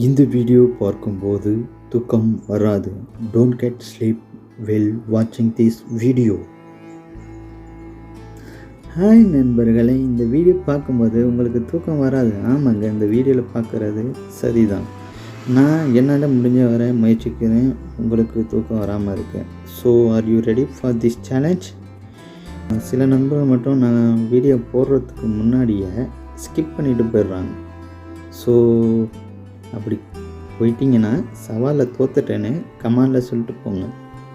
இந்த வீடியோ பார்க்கும்போது தூக்கம் வராது. டோன்ட் கெட் ஸ்லீப் வெல் வாட்சிங் திஸ் வீடியோ. ஹாய் நண்பர்களே, இந்த வீடியோ பார்க்கும்போது உங்களுக்கு தூக்கம் வராது. ஆமாங்க, இந்த வீடியோவில் பார்க்குறது சரிதான். நான் என்னால் முடிஞ்ச வரை முயற்சிக்கிறேன் உங்களுக்கு தூக்கம் வராமல் இருக்கேன். So are you ready for this challenge? சில நண்பர்கள் மட்டும் நான் வீடியோ போடுறதுக்கு முன்னாடியே ஸ்கிப் பண்ணிட்டு போயிடுறாங்க. ஸோ அப்படி போயிட்டீங்கன்னா சவாலில் தோத்துட்டேன்னு கமெண்டில் சொல்லிட்டு போங்க.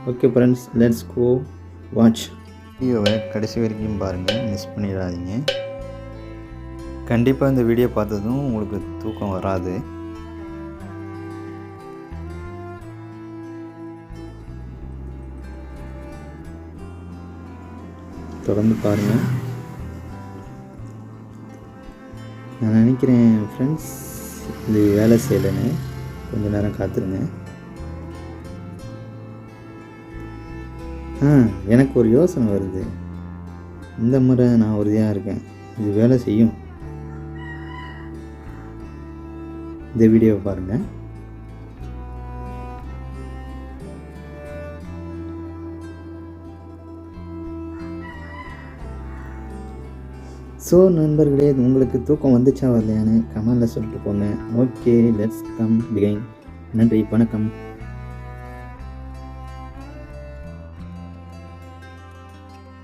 Okay friends, let's go watch. வீடியோவை கடைசி வரைக்கும் பாருங்கள், மிஸ் பண்ணிடாதீங்க. கண்டிப்பாக இந்த வீடியோ பார்த்ததும் உங்களுக்கு தூக்கம் வராது. தொடர்ந்து பாருங்கள். நான் நினைக்கிறேன் ஃப்ரெண்ட்ஸ், இது வேலை செய்யலைன்னு கொஞ்ச நேரம் காத்துருங்க. எனக்கு ஒரு யோசனை வருது. இந்த முறை நான் உறுதியாக இருக்கேன், இது வேலை செய்யும். இந்த வீடியோவை பாருங்கள். ஸோ நண்பர்களே, உங்களுக்கு தூக்கம் வந்துச்சா வரலையான்னு கமெண்டில் சொல்லிட்டு போங்க. Okay, let's come begin. நன்றி, வணக்கம்.